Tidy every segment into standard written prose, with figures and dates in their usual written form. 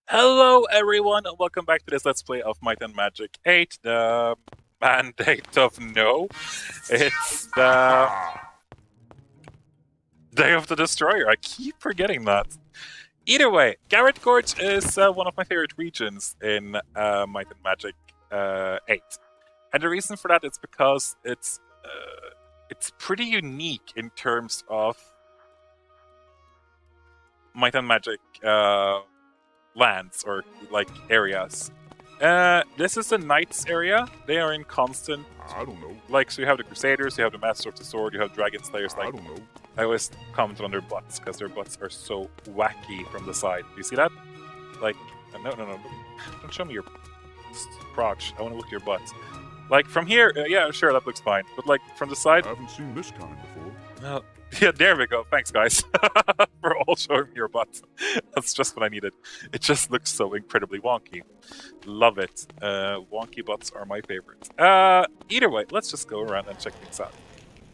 Hello everyone, and welcome back to this Let's Play of Might and Magic 8, the Mandate of No. It's the Day of the Destroyer, I keep forgetting that. Either way, Garrett Gorge is one of my favorite regions in Might and Magic 8. And the reason for that is because it's pretty unique in terms of Might and Magic lands or like areas. This is the Knights area. They are in constant. I don't know. Like, so you have the Crusaders, you have the Master of the Sword, you have Dragon Slayers. I Like, don't know. I always comment on their butts because their butts are so wacky from the side. Do you see that? Like, no. Don't show me your crotch. I want to look at your butt. Like from here, yeah, sure, that looks fine. But like from the side, I haven't seen this kind before. well, yeah, there we go. Thanks, guys, for all showing me your butt. That's just what I needed. It just looks so incredibly wonky. Love it. Wonky butts are my favorite. Either way, let's just go around and check things out.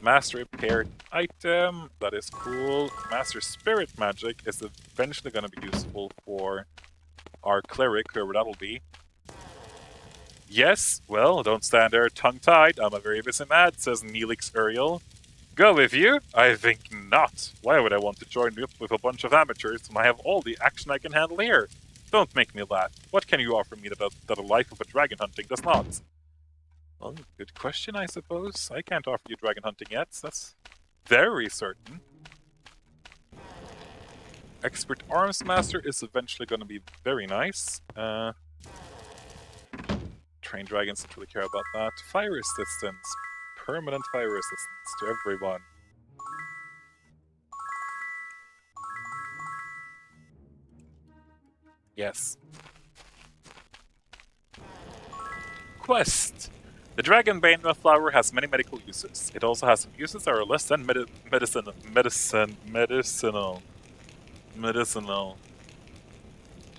Master paired item. That is cool. Master Spirit Magic is eventually going to be useful for our cleric, whoever that'll be. Yes, well, don't stand there tongue-tied. I'm a very busy mad, says Neelix Uriel. Go with you? I think not. Why would I want to join up with a bunch of amateurs when I have all the action I can handle here? Don't make me laugh. What can you offer me that a life of a dragon hunting does not? Well, good question, I suppose. I can't offer you dragon hunting yet. That's very certain. Expert Arms Master is eventually going to be very nice. Trained dragons don't really care about that. Fire resistance. Permanent fire resistance to everyone. Yes. Quest. The Dragonbane flower has many medical uses. It also has some uses that are less than medicinal.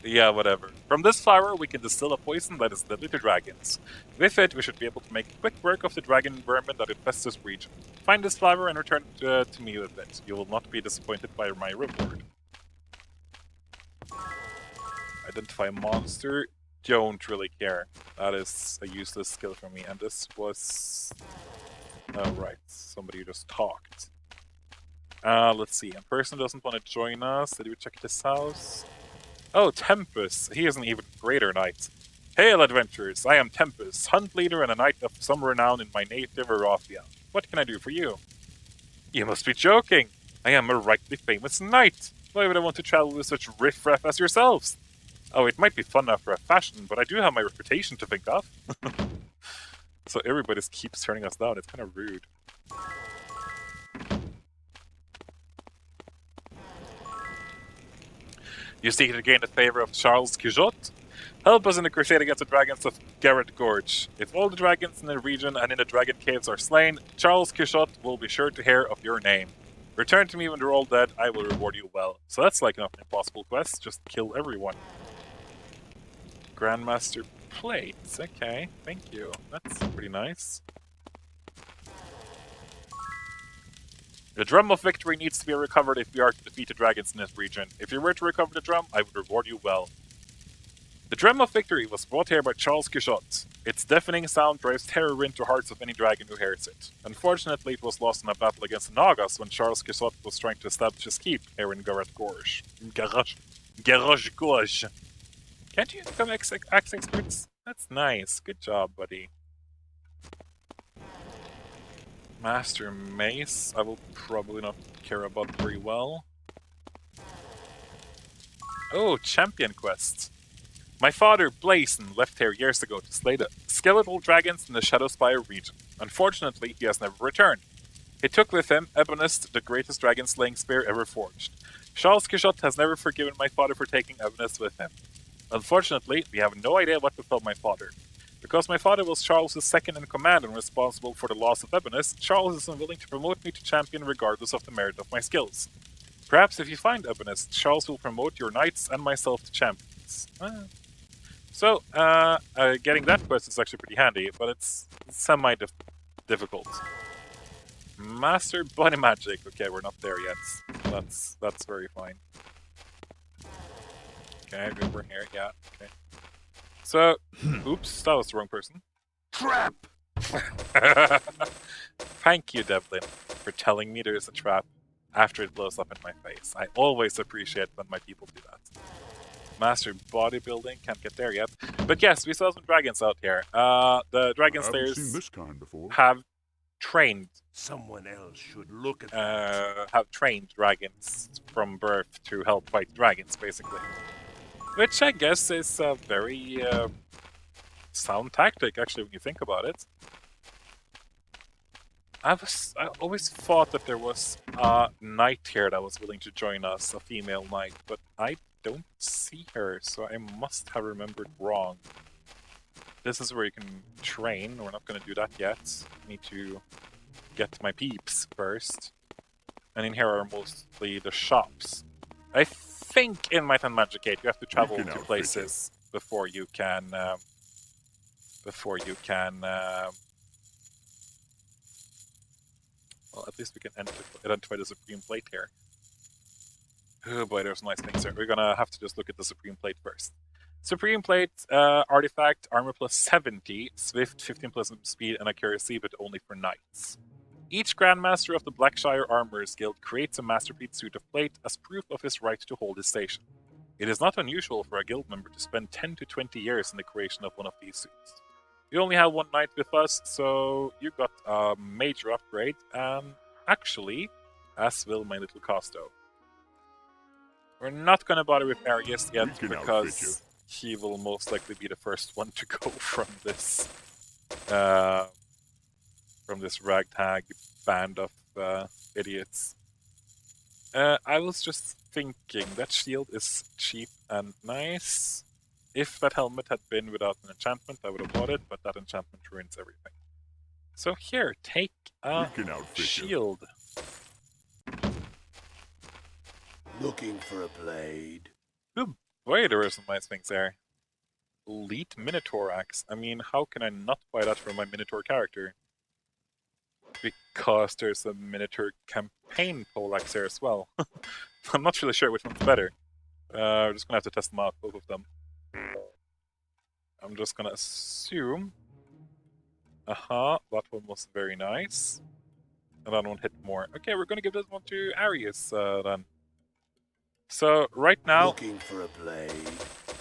Yeah, whatever. From this flower, we can distill a poison that is deadly to dragons. With it, we should be able to make quick work of the dragon vermin that infest this region. Find this flower and return it to me with it. You will not be disappointed by my reward. Identify a monster. Don't really care. That is a useless skill for me. And this was... Oh, right. Somebody who just talked. Let's see. A person doesn't want to join us. Did we check this house? Oh, Tempest. He is an even greater knight. Hail, adventurers! I am Tempest, hunt leader and a knight of some renown in my native Erothia. What can I do for you? You must be joking! I am a rightly famous knight! Why would I want to travel with such riffraff as yourselves? Oh, it might be fun after a fashion, but I do have my reputation to think of. So everybody just keeps turning us down. It's kind of rude. You seek to gain the favor of Charles Quijote? Help us in the crusade against the dragons of Garrett Gorge. If all the dragons in the region and in the dragon caves are slain, Charles Quijote will be sure to hear of your name. Return to me when they're all dead, I will reward you well. So that's like an impossible quest, just kill everyone. Grandmaster Plates, okay, thank you. That's pretty nice. The Drum of Victory needs to be recovered if we are to defeat the dragons in this region. If you were to recover the drum, I would reward you well. The Drum of Victory was brought here by Charles Quijote. Its deafening sound drives terror into hearts of any dragon who hears it. Unfortunately, it was lost in a battle against the Nagas when Charles Quijote was trying to establish his keep here in Garrett Gorge. Garage Gorge. Can't you become axe experts? That's nice. Good job, buddy. Master Mace, I will probably not care about very well. Oh, Champion Quest. My father, Blazon, left here years ago to slay the skeletal dragons in the Shadowspire region. Unfortunately, he has never returned. He took with him Ebonist, the greatest dragon-slaying spear ever forged. Charles Quijote has never forgiven my father for taking Ebonist with him. Unfortunately, we have no idea what befell my father. Because my father was Charles' second in command and responsible for the loss of Ebonist, Charles is unwilling to promote me to champion regardless of the merit of my skills. Perhaps if you find Ebonist, Charles will promote your knights and myself to champions. So, getting that quest is actually pretty handy, but it's semi-difficult. Master Body Magic. Okay, we're not there yet. That's very fine. Okay, we're here. Yeah. Okay. So, oops, that was the wrong person. Trap! Thank you, Devlin, for telling me there is a trap after it blows up in my face. I always appreciate when my people do that. Master bodybuilding, can't get there yet. But yes, we saw some dragons out here. The dragon I haven't seen slayers this kind before. have trained Someone else should look at dragons from birth to help fight dragons, basically. Which I guess is a very sound tactic, actually, when you think about it. I always thought that there was a knight here that was willing to join us, a female knight, but I don't see her, so I must have remembered wrong. This is where you can train. We're not going to do that yet. Need to get my peeps first. And in here are mostly the shops. I think in Might and Magic 8 you have to travel to places before you can well, at least we can identify the Supreme Plate here. Oh boy, there's nice things here. We're gonna have to just look at the Supreme Plate first. Supreme Plate, artifact, armor plus 70, swift, 15 plus speed and accuracy, but only for knights. Each Grandmaster of the Blackshire Armorers Guild creates a masterpiece suit of plate as proof of his right to hold his station. It is not unusual for a guild member to spend 10 to 20 years in the creation of one of these suits. You only have one knight with us, so you got a major upgrade, and actually, as will my little Costo. We're not going to bother with Arius yet, because he will most likely be the first one to go from this ragtag band of idiots. I was just thinking, that shield is cheap and nice. If that helmet had been without an enchantment, I would have bought it, but that enchantment ruins everything. So here, take a shield. Looking for a blade. Oh boy, there are some nice things there. Elite Minotaur Axe. I mean, how can I not buy that for my Minotaur character? Because there's a Minotaur campaign poleaxe here as well. I'm not really sure which one's better. We're just gonna have to test them out, both of them. I'm just gonna assume... that one was very nice. And that one hit more. Okay, we're gonna give this one to Arius, then. So, right now... Looking for a blade.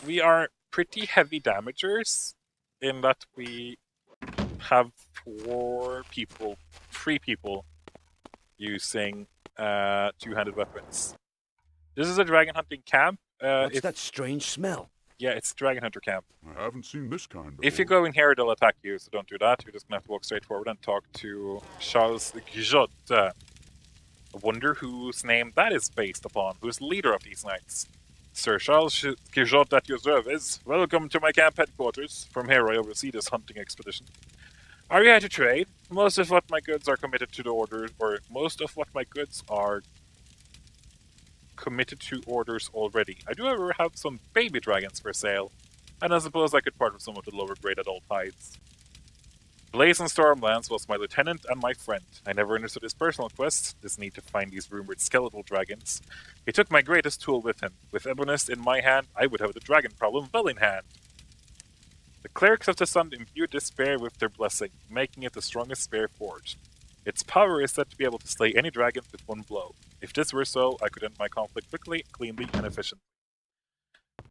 We are pretty heavy damagers, in that we have 3 people using two-handed weapons. This is a dragon hunting camp. What's that strange smell? Yeah, it's Dragon Hunter camp. I haven't seen this kind before. If you go in here, they'll attack you, so don't do that. You're just gonna have to walk straight forward and talk to Charles Gijot. I wonder whose name that is based upon. Who's the leader of these knights? Sir Charles Gijot at your service. Welcome to my camp headquarters. From here I oversee this hunting expedition. Are you here to trade? Most of what my goods are committed to the order, or most of what my goods are committed to orders already. I do, however, have some baby dragons for sale, and I suppose I could part with some of the lower grade adult hides. Blazing Stormlands was my lieutenant and my friend. I never understood his personal quest, this need to find these rumored skeletal dragons. He took my greatest tool with him. With Ebonist in my hand, I would have the dragon problem well in hand. The clerics of the sun imbued this spear with their blessing, making it the strongest spear forged. Its power is said to be able to slay any dragon with one blow. If this were so, I could end my conflict quickly, cleanly, and efficiently.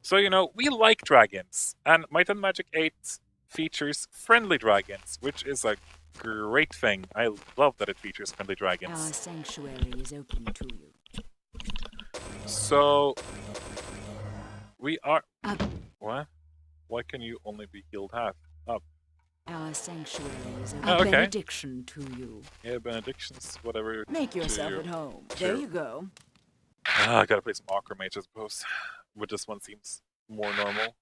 So, you know, we like dragons, and Might and Magic 8 features friendly dragons, which is a great thing. I love that it features friendly dragons. Our sanctuary is open to you. So, we are... Up. What? Why can you only be healed half? Up. Our sanctuary is open. Oh, okay. A benediction to you. Yeah, benedictions, whatever. Make yourself at home. There you go. I gotta play some Aqua Mage, I suppose. But this one seems more normal.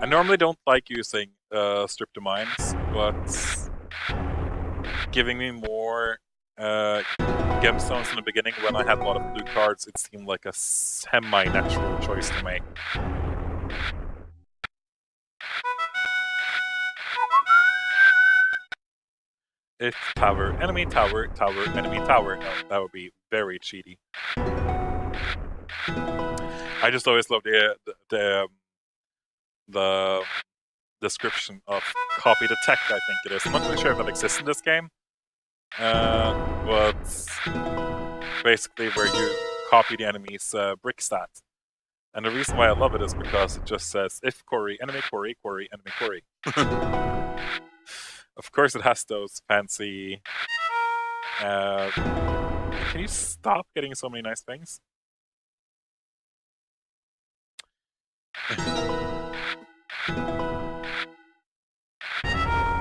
I normally don't like using Strip to Mines, but giving me more gemstones in the beginning when I had a lot of blue cards, it seemed like a semi-natural choice to make. If tower, enemy tower, tower, enemy tower. No, that would be very cheaty. I just always love the description of copy the tech, I think it is. I'm not really sure if that exists in this game. But basically where you copy the enemy's brick stat. And the reason why I love it is because it just says if quarry, enemy quarry, quarry, enemy quarry. Of course it has those fancy... can you stop getting so many nice things?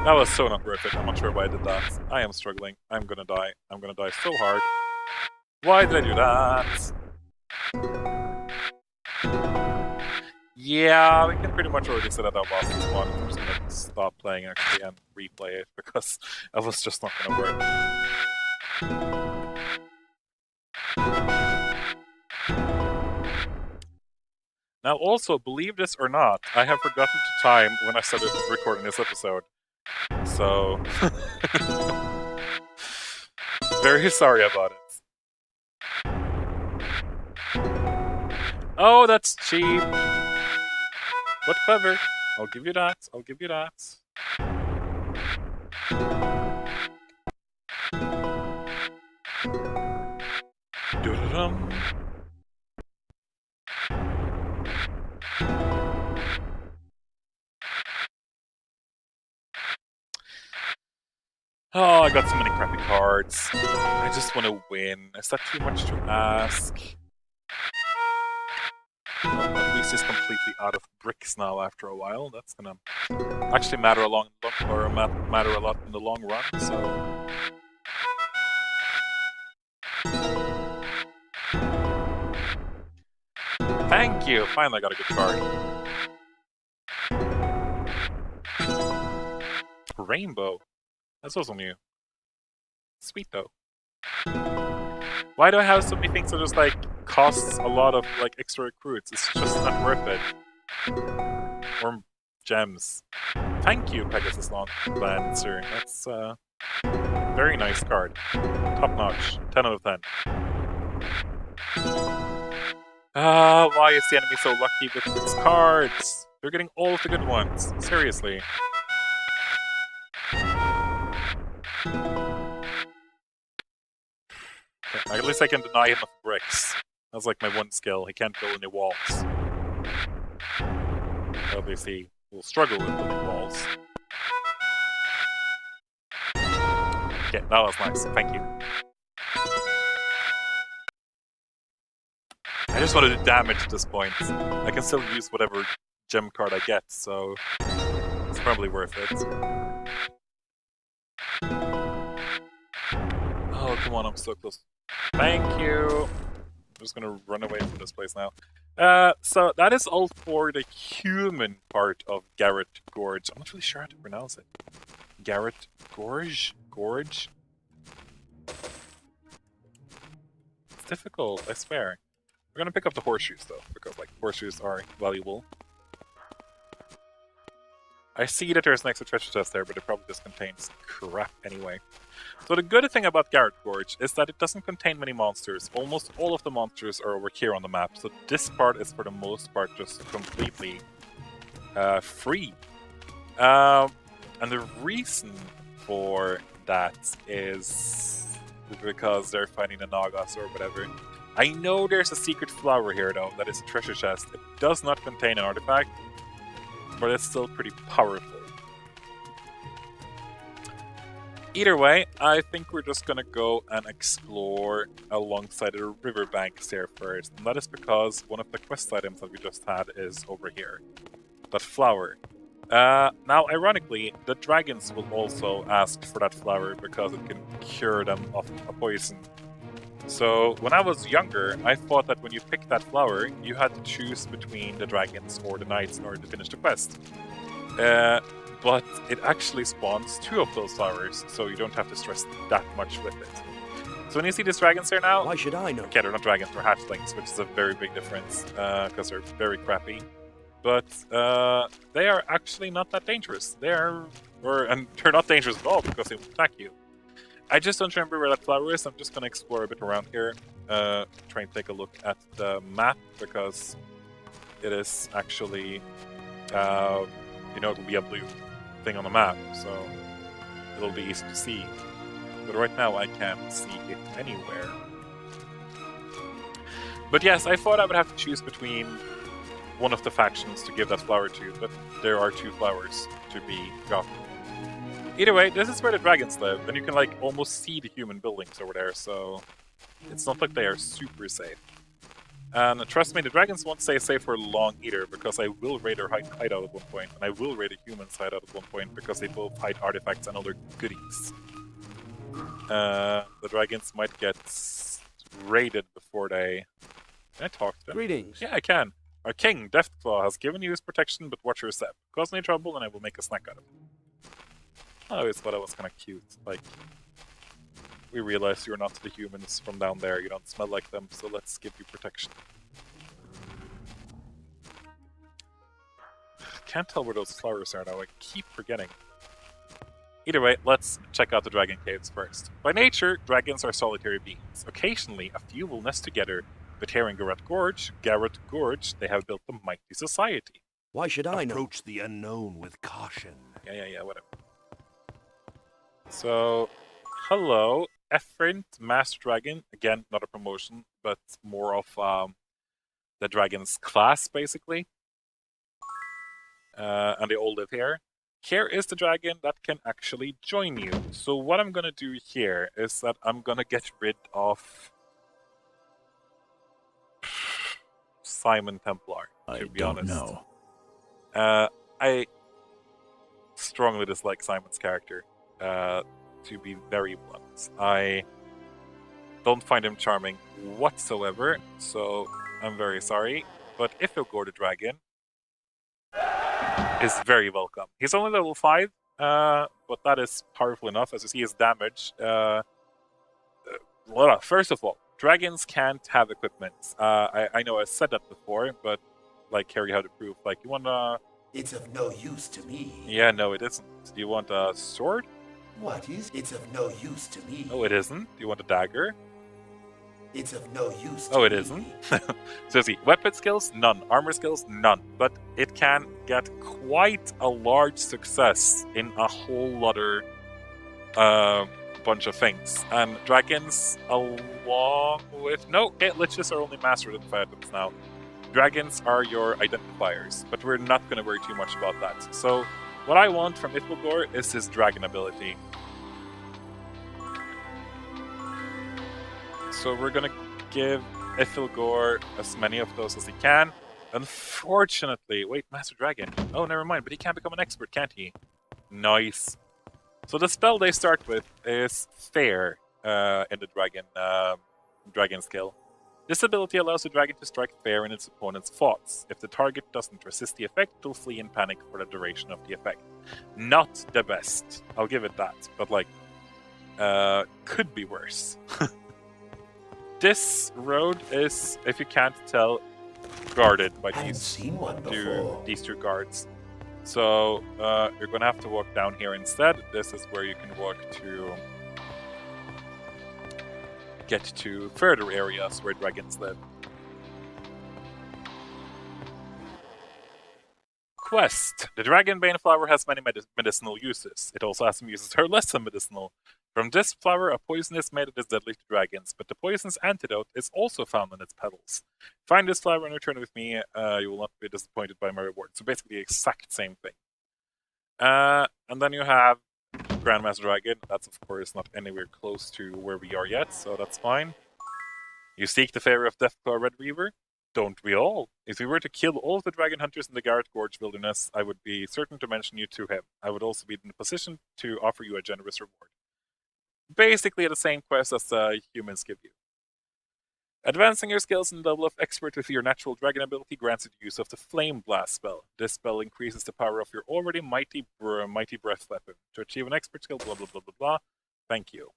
That was so not worth it. I'm not sure why I did that. I am struggling. I'm gonna die. I'm gonna die so hard. Why did I do that? Yeah, we can pretty much already say that I lost this one. I'm just gonna stop playing actually and replay it because that was just not gonna work. Now also, believe this or not, I have forgotten to time when I started recording this episode. So... very sorry about it. Oh, that's cheap! But clever. I'll give you that. I'll give you that. Doo-doo-dum. Oh, I got so many crappy cards. I just want to win. Is that too much to ask? Well, at least it's completely out of bricks now after a while. That's gonna actually matter a lot in the long run, so... Thank you! Finally I got a good card. Rainbow. That's also new. Sweet though. Why do I have so many things that just like costs a lot of like extra recruits? It's just not worth it. Or gems. Thank you, Pegasus Lancer. That's a very nice card. Top notch. 10 out of 10. Why is the enemy so lucky with its cards? They're getting all of the good ones. Seriously. At least I can deny him of bricks. That's like my one skill. He can't build any walls. Obviously, we'll struggle with building walls. Okay, that was nice. Thank you. I just want to do damage at this point. I can still use whatever gem card I get, so it's probably worth it. Oh, come on, I'm so close. Thank you! I'm just gonna run away from this place now. So that is all for the human part of Garrett Gorge. I'm not really sure how to pronounce it. Garrett Gorge? Gorge? It's difficult, I swear. We're gonna pick up the horseshoes though, because like horseshoes are valuable. I see that there's an extra treasure chest there, but it probably just contains crap anyway. So the good thing about Garrett Gorge is that it doesn't contain many monsters. Almost all of the monsters are over here on the map, so this part is for the most part just completely free. And the reason for that is because they're finding the Nagas or whatever. I know there's a secret flower here though, that is a treasure chest. It does not contain an artifact, but it's still pretty powerful. Either way, I think we're just gonna go and explore alongside the riverbanks here first. And that is because one of the quest items that we just had is over here. That flower. Now, ironically, the dragons will also ask for that flower because it can cure them of a poison. So, when I was younger, I thought that when you picked that flower, you had to choose between the dragons or the knights in order to finish the quest. But it actually spawns 2 of those flowers, so you don't have to stress that much with it. So when you see these dragons here now... Why should I know? Okay, they're not dragons, they're hatchlings, which is a very big difference, because they're very crappy. But they are actually not that dangerous. And they're not dangerous at all because they will attack you. I just don't remember where that flower is. I'm just gonna explore a bit around here. Try and take a look at the map because it is actually, it'll be a blue thing on the map, so it'll be easy to see. But right now I can't see it anywhere. But yes, I thought I would have to choose between one of the factions to give that flower to, but there are 2 flowers to be gotten. Either way, this is where the dragons live, and you can like almost see the human buildings over there, so it's not like they are super safe. And trust me, the dragons won't stay safe for long either, because I will raid their hideout at one point, and I will raid a human's hideout at one point, because they both hide artifacts and other goodies. The dragons might get raided before they... Can I talk to them? Greetings. Yeah, I can. Our king, Deathclaw, has given you his protection, but watch your step. Cause any trouble, and I will make a snack out of it. I always thought that was kind of cute. Like, we realize you're not the humans from down there, you don't smell like them, so let's give you protection. Can't tell where those flowers are now, I keep forgetting. Either way, let's check out the dragon caves first. By nature, dragons are solitary beings. Occasionally, a few will nest together, but here in Garrett Gorge, they have built a mighty society. Why should I know? Approach the unknown with caution. Yeah, whatever. So, hello, Efrint, Master Dragon. Again, not a promotion, but more of the dragon's class, basically. And they all live here. Here is the dragon that can actually join you. So what I'm gonna do here is that I'm gonna get rid of Simon Templar, to be honest. I strongly dislike Simon's character, to be very blunt. I don't find him charming whatsoever, so I'm very sorry. But Ithilgor the dragon is very welcome. He's only level 5, but that is powerful enough. As you see his damage. First of all, dragons can't have equipment. I know I said that before, but like Harry had to prove. Like, you wanna... It's of no use to me. Yeah, no, it isn't. Do you want a sword? What is? It's of no use to me. Oh, it isn't. Do you want a dagger? It's of no use to Oh, it me. isn't. So see, weapon skills, none. Armor skills, none. But it can get quite a large success in a whole other bunch of things. And dragons, along with... No, okay, liches are only master identified items now. Dragons are your identifiers, but we're not going to worry too much about that. So, what I want from Ithilgor is his dragon ability. So we're going to give Ithilgor as many of those as he can. Unfortunately... Wait, Master Dragon. Oh, never mind, but he can become an expert, can't he? Nice. So the spell they start with is Fair in the dragon skill. This ability allows the dragon to strike fair in its opponent's thoughts. If the target doesn't resist the effect, it'll flee in panic for the duration of the effect. Not the best, I'll give it that, but like, could be worse. This road is, if you can't tell, guarded by these two guards. So you're gonna have to walk down here instead. This is where you can walk to get to further areas where dragons live. Quest. The Dragonbane flower has many medicinal uses. It also has some uses that are less than medicinal. From this flower, a poison is made that is deadly to dragons, but the poison's antidote is also found in its petals. Find this flower and return with me. You will not be disappointed by my reward. So basically the exact same thing. And then you have Grandmaster Dragon. That's of course not anywhere close to where we are yet, so that's fine. You seek the favor of Deathclaw Red Reaver? Don't we all? If we were to kill all of the dragon hunters in the Garrett Gorge wilderness, I would be certain to mention you to him. I would also be in a position to offer you a generous reward. Basically the same quest as humans give you. Advancing your skills in the level of expert with your natural dragon ability grants you the use of the Flame Blast spell. This spell increases the power of your already mighty breath weapon. To achieve an expert skill, blah blah blah blah blah. Thank you.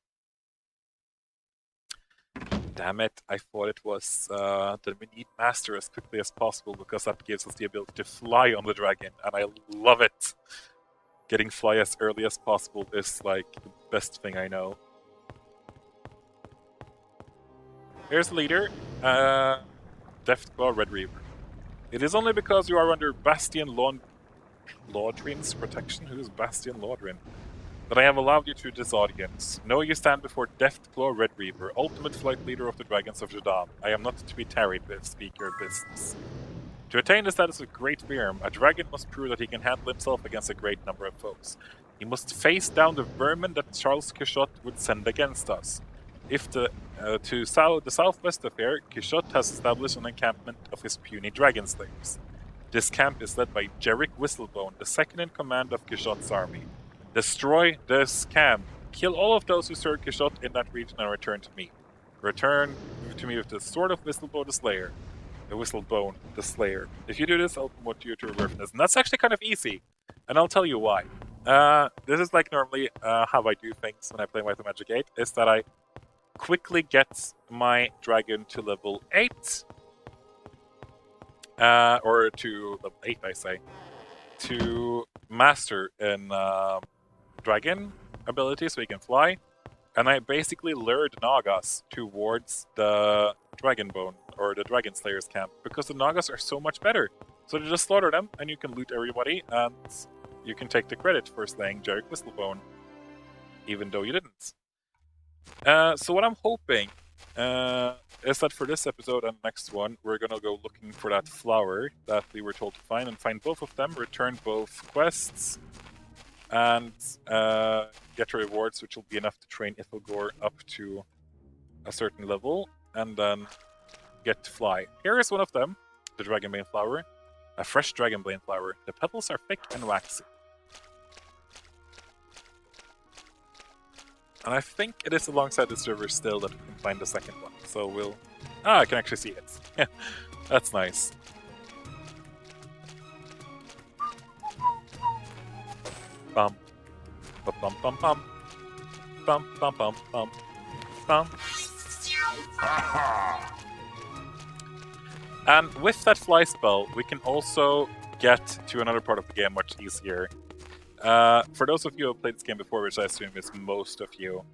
Damn it, I thought it was that we need Master as quickly as possible because that gives us the ability to fly on the dragon, and I love it. Getting fly as early as possible is like the best thing I know. Here's the leader, Deathclaw Red Reaver. It is only because you are under Bastion Laudrin's protection. Who is Bastion Laudrin? That I have allowed you to this audience. Know you stand before Deathclaw Red Reaver, ultimate flight leader of the Dragons of Jadam. I am not to be tarried with, speak your business. To attain the status of Great Virm, a dragon must prove that he can handle himself against a great number of foes. He must face down the vermin that Charles Quichotte would send against us. If the southwest of here, Quichotte has established an encampment of his puny dragon slayers. This camp is led by Jerick Whistlebone, the second in command of Quixote's army. Destroy this camp. Kill all of those who serve Quichotte in that region and return to me. Return to me with the sword of Whistlebone the Slayer. The Whistlebone the Slayer. If you do this, I'll promote you to a reference. And that's actually kind of easy. And I'll tell you why. This is like normally how I do things when I play Might and Magic 8, is that I quickly get my dragon to level 8. Or to level 8, I say. To master in dragon ability so he can fly. And I basically lure the Nagas towards the Dragonbone or the Dragon Slayer's camp because the Nagas are so much better. So you just slaughter them and you can loot everybody and you can take the credit for slaying Jerick Whistlebone, even though you didn't. So what I'm hoping is that for this episode and next one, we're gonna go looking for that flower that we were told to find and find both of them, return both quests, and get the rewards, which will be enough to train Ithilgor up to a certain level, and then get to fly. Here is one of them, the Dragonbane flower, a fresh Dragonbane flower. The petals are thick and waxy. And I think it is alongside this river still that we can find the second one. So we'll... I can actually see it. Yeah, that's nice. Bum. Bum bum bum bum. Bum bum bum bum. Bum. And with that fly spell, we can also get to another part of the game much easier. For those of you who have played this game before, which I assume is most of you,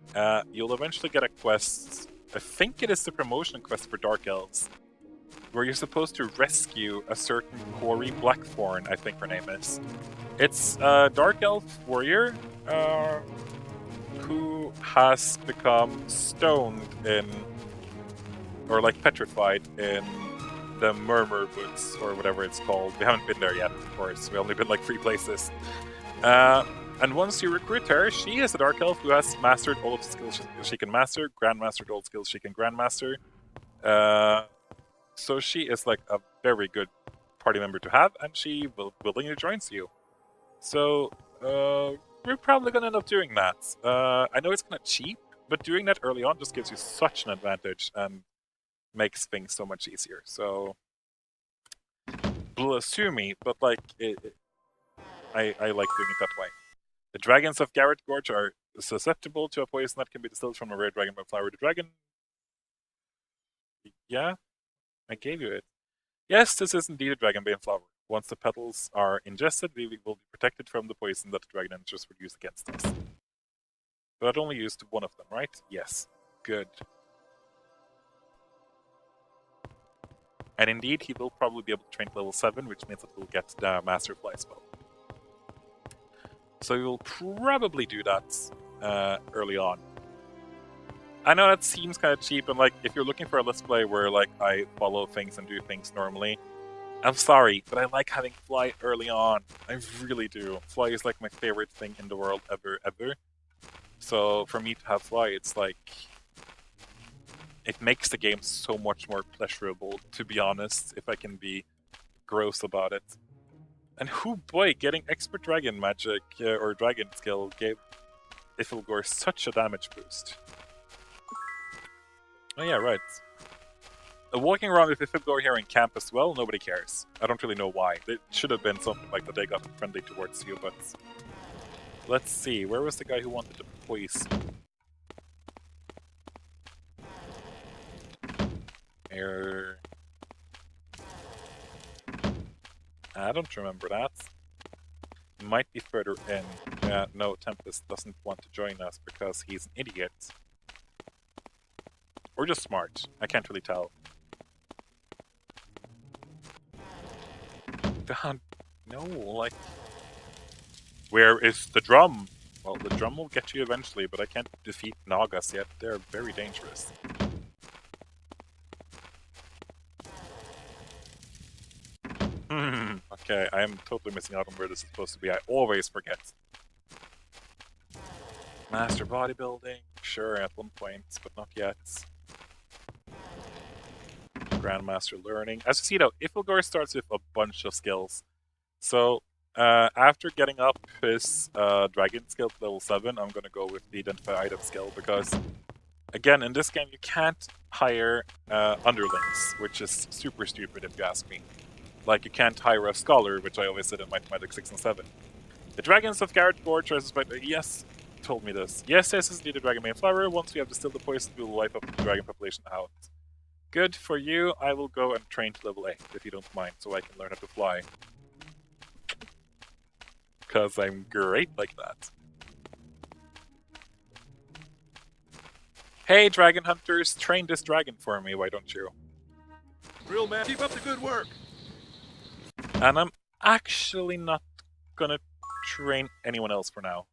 you'll eventually get a quest. I think it is the promotion quest for Dark Elves, where you're supposed to rescue a certain Cori Blackthorn, I think her name is. It's a Dark Elf warrior who has become stoned in, or like petrified in the Murmur Woods, or whatever it's called. We haven't been there yet, of course. We've only been like 3 places. And once you recruit her, she is a Dark Elf who has mastered all of the skills she can master, grandmastered all the skills she can grandmaster. So she is like a very good party member to have, and she willingly joins you. So we're probably gonna end up doing that. I know it's kind of cheap, but doing that early on just gives you such an advantage and makes things so much easier. So, sue me, but like, I like doing it that way. The dragons of Garrett Gorge are susceptible to a poison that can be distilled from a rare dragon flower. The dragon... Yeah? I gave you it. Yes, this is indeed a Dragonbane flower. Once the petals are ingested, we will be protected from the poison that the dragon enters would use against us. But I'd only used one of them, right? Yes. Good. And indeed, he will probably be able to train to level 7, which means that we'll get the Master Fly spell. So we will probably do that early on. I know that seems kind of cheap, and like, if you're looking for a Let's Play where like I follow things and do things normally, I'm sorry, but I like having Fly early on. I really do. Fly is like my favorite thing in the world ever. So for me to have Fly, it's like... It makes the game so much more pleasurable, to be honest, if I can be gross about it. And boy, getting Expert Dragon Magic, or Dragon Skill, gave Ithilgor such a damage boost. Oh yeah, right. Walking around with Ithilgor here in camp as well, nobody cares. I don't really know why. It should have been something like that they got friendly towards you, but... Let's see, where was the guy who wanted to poison? Here... I don't remember that. Might be further in. No, Tempest doesn't want to join us because he's an idiot. Or just smart. I can't really tell. God, no, like... Where is the drum? Well, the drum will get you eventually, but I can't defeat Nagas yet. They're very dangerous. Okay, I am totally missing out on where this is supposed to be. I always forget. Master bodybuilding, sure, at one point, but not yet. Grandmaster learning. As you see though, Ifilgor starts with a bunch of skills. So, after getting up his dragon skill to level 7, I'm gonna go with the identify item skill, because, again, in this game you can't hire underlings, which is super stupid if you ask me. Like, you can't hire a scholar, which I always did in Mathematics 6 and 7. The dragons of Garrett Gorge are suspected. Yes, told me this. Yes, this is indeed a dragon main flower. Once we have distilled the poison, we will wipe up the dragon population out. Good for you. I will go and train to level 8, if you don't mind, so I can learn how to fly. Because I'm great like that. Hey, dragon hunters, train this dragon for me, why don't you? Real man, keep up the good work. And I'm actually not gonna train anyone else for now.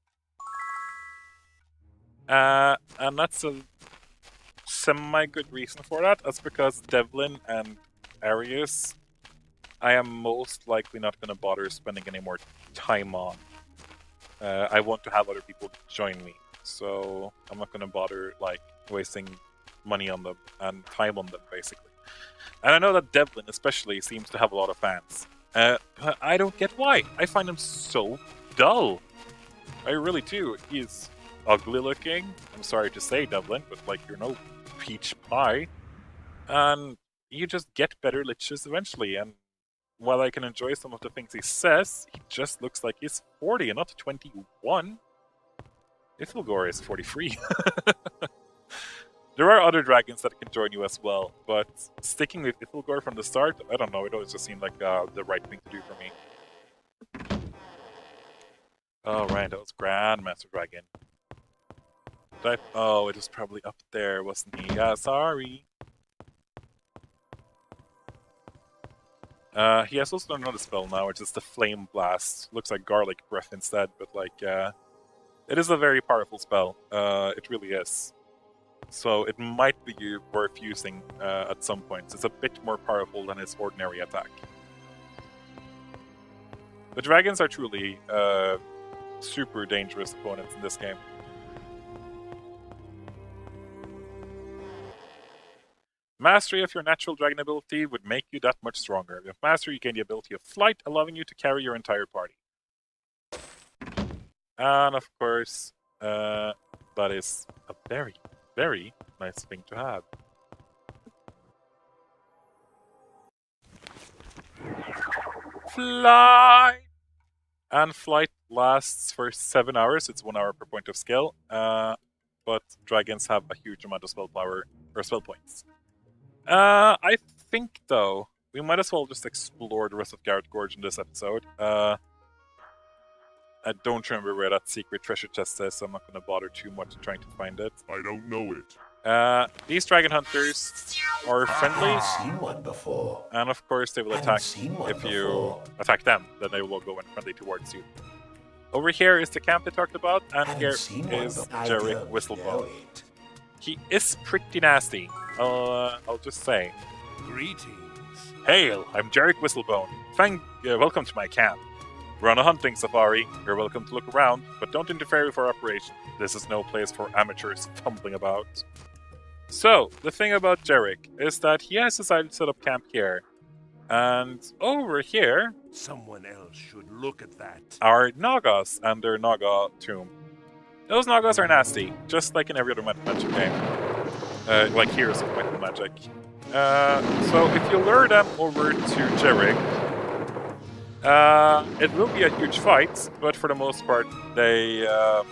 And that's a semi-good reason for that. That's because Devlin and Arius, I am most likely not gonna bother spending any more time on. I want to have other people join me, so I'm not gonna bother like wasting money on them and time on them, basically. And I know that Devlin especially seems to have a lot of fans. But I don't get why. I find him so dull. I really do. He's ugly looking. I'm sorry to say, Devlin, but like, you're no peach pie. And you just get better liches eventually. And while I can enjoy some of the things he says, he just looks like he's 40 and not 21. Ifilgor is 43. There are other dragons that can join you as well, but sticking with Ifilgor from the start, I don't know, it always just seemed like the right thing to do for me. Oh, right, that was Grandmaster Dragon. Oh, it was probably up there, wasn't he? Yeah, sorry. He has also another spell now, which is the Flame Blast. Looks like Garlic Breath instead, but like, it is a very powerful spell. It really is. So it might be worth using at some points. It's a bit more powerful than his ordinary attack. The dragons are truly super dangerous opponents in this game. Mastery of your natural dragon ability would make you that much stronger. With mastery, you gain the ability of flight, allowing you to carry your entire party. And of course, that is a very, very nice thing to have. Fly! And flight lasts for 7 hours. It's 1 hour per point of skill. But dragons have a huge amount of spell power, or spell points. I think, though, we might as well just explore the rest of Garrett Gorge in this episode. I don't remember where that secret treasure chest is, so I'm not going to bother too much trying to find it. I don't know it. These dragon hunters are friendly. I've seen one before. And of course they will Haven't attack seen one if you before. attack them, then they will go in friendly towards you. Over here is the camp they talked about, and Haven't here seen one is before. I Jarek don't Whistlebone. know it. He is pretty nasty, I'll just say. Greetings. Hail, I'm Jarek Whistlebone. Welcome to my camp. We're on a hunting safari. You're welcome to look around, but don't interfere with our operation. This is no place for amateurs fumbling about. So, the thing about Jarek is that he has decided to set up camp here. And over here Someone else should look at that. are Nagas and their Naga tomb. Those Nagas are nasty, just like in every other Magic game. Like Heroes of Might and Magic. So if you lure them over to Jarek, it will be a huge fight, but for the most part, they'll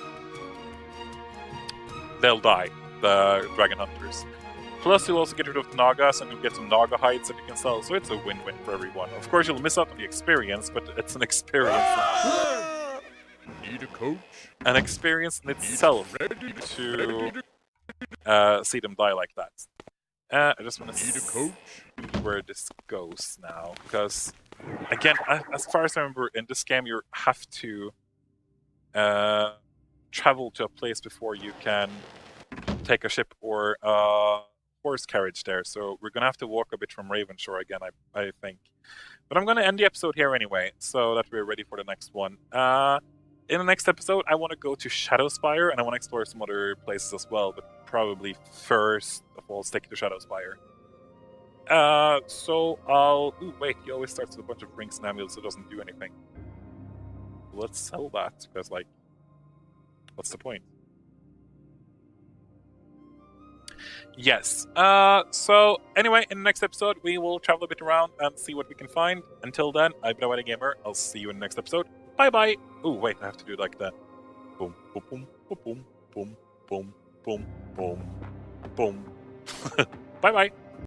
die, the dragon hunters. Plus, you'll also get rid of the Nagas, and you'll get some Naga hides that you can sell, so it's a win-win for everyone. Of course, you'll miss out on the experience, but it's an experience. Need a coach? An experience in itself Ready to see them die like that. I just want to Need a see coach? where this goes now, because again, as far as I remember, in this game you have to travel to a place before you can take a ship or a horse carriage there. So we're gonna have to walk a bit from Ravenshore again, I think. But I'm gonna end the episode here anyway, so that we're ready for the next one. In the next episode, I want to go to Shadowspire, and I want to explore some other places as well, but probably first of all stick to Shadowspire. So I'll... Ooh, wait, he always starts with a bunch of rings and amulets, so it doesn't do anything. Let's sell that, because, like, what's the point? Yes. So, anyway, in the next episode, we will travel a bit around and see what we can find. Until then, I've been a VIII Gamer. I'll see you in the next episode. Bye-bye! Oh, wait, I have to do like that. Boom, boom, boom, boom, boom, boom, boom, boom, boom, boom. Bye-bye!